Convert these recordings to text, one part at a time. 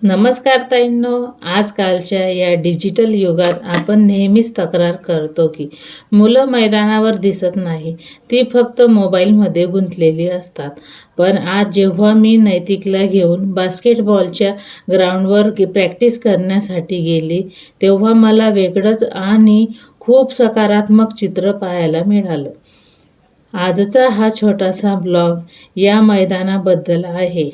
नमस्कार ताईंनो. आजकालच्या या डिजिटल युगात आपण नेहमीच तक्रार करतो की मुलं मैदानावर दिसत नाही, ती फक्त मोबाईलमध्ये गुंतलेली असतात. पण आज जेव्हा मी नैतिकला घेऊन बास्केटबॉलच्या ग्राउंडवर प्रॅक्टिस करण्यासाठी गेली, तेव्हा मला वेगळंच आणि खूप सकारात्मक चित्र पाहायला मिळालं. आजचा हा छोटासा ब्लॉग या मैदानाबद्दल आहे.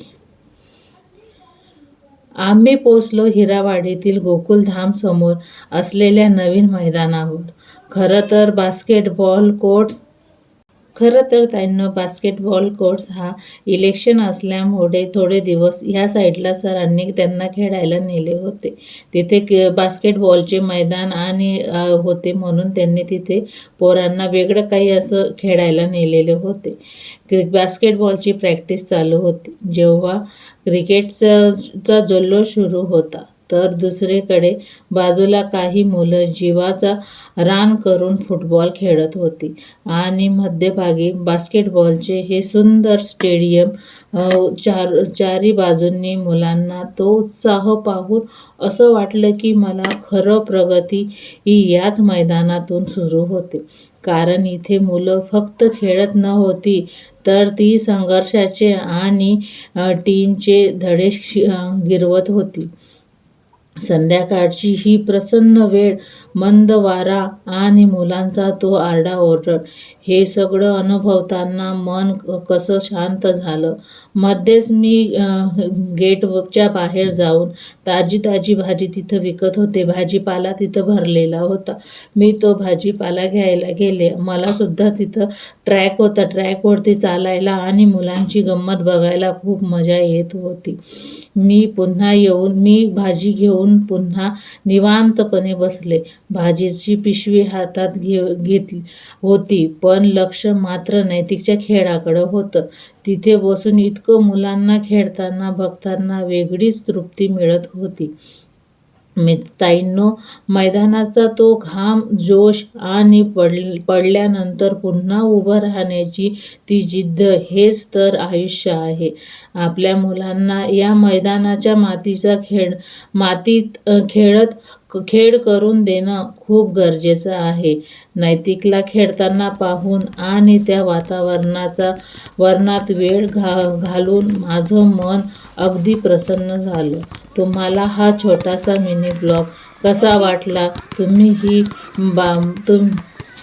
आम्ही पोचलो हिरावाडीतील गोकुलधाम समोर असलेल्या नवीन मैदानावर. खरं तर त्यांना बास्केटबॉल कोर्ट्स हा इलेक्शन असल्यामुळे थोडे दिवस ह्या साईडला सरांनी त्यांना खेळायला नेले होते. तिथे बास्केटबॉलचे मैदान आणि होते म्हणून त्यांनी तिथे पोरांना वेगळं काही असं खेळायला नेलेले होते. बास्केटबॉलची प्रॅक्टिस चालू होती. जेव्हा क्रिकेटचा जल्लोष सुरू होता, तर दुसरीकडे बाजूला काही मुलं जीवाचा रान करून फुटबॉल खेळत होती आणि मध्यभागी बास्केटबॉलचे हे सुंदर स्टेडियम. चारी बाजूंनी मुलांना तो उत्साह पाहून असं वाटलं की मला खरं प्रगती ही याच मैदानातून सुरू होते. कारण इथे मुलं फक्त खेळत नव्हती, तर ती संघर्षाचे आणि टीमचे धडे गिरवत होती. संध्याकाळची ही प्रसन्न वेळ, मंद वारा आणि मुलांचा तो आरडाओरड, हे सगळं अनुभवताना मन कसं शांत झालं. मध्येच मी गेटच्या बाहेर जाऊन ताजी ताजी भाजी तिथं विकत होते. भाजीपाला तिथं भरलेला होता. मी तो भाजीपाला घ्यायला गेले. मलासुद्धा तिथं ट्रॅक होता. ट्रॅकवरती चालायला आणि मुलांची गंमत बघायला खूप मजा येत होती. मी भाजी घेऊन पुन्हा निवांतपणे बसले. भाजीची पिशवी हातात घेतली होती, पण लक्ष मात्र नैतिकच्या खेळाकडं होतं. तिथे बसून इतकं मुलांना खेळताना बघताना वेगळीच तृप्ती मिळत होती. ताईंनो, मैदानाचा तो घाम, जोश आणि पडल्यानंतर पुन्हा उभं राहण्याची ती जिद्द, हेच तर आयुष्य आहे. आपल्या मुलांना या मैदानाच्या मातीत खेळ करून देणं खूप गरजेचं आहे. नैतिकला खेळताना पाहून आणि त्या वातावरणात वेळ घालून माझं मन अगदी प्रसन्न झालं. तुम्हाला हा छोटासा मिनी ब्लॉग कसा वाटला?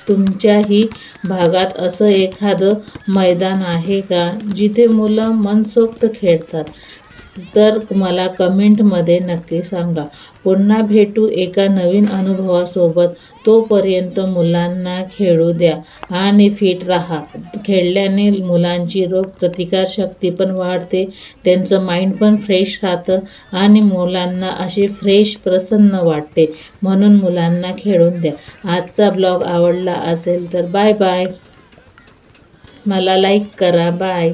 तुमच्याही भागात असं एखादं मैदान आहे का, जिथे मुलं मनसोक्त खेळतात? तर मला कमेंटमध्ये नक्की सांगा. पुन्हा भेटू एका नवीन अनुभवासोबत. तोपर्यंत मुलांना खेळू द्या आणि फिट राहा. खेळल्याने मुलांची रोगप्रतिकारशक्ती पण वाढते, त्यांचं माइंड पण फ्रेश राहतं आणि मुलांना असे फ्रेश, प्रसन्न वाटते. म्हणून मुलांना खेळून द्या. आजचा ब्लॉग आवडला असेल तर बाय बाय. मला लाईक करा. बाय.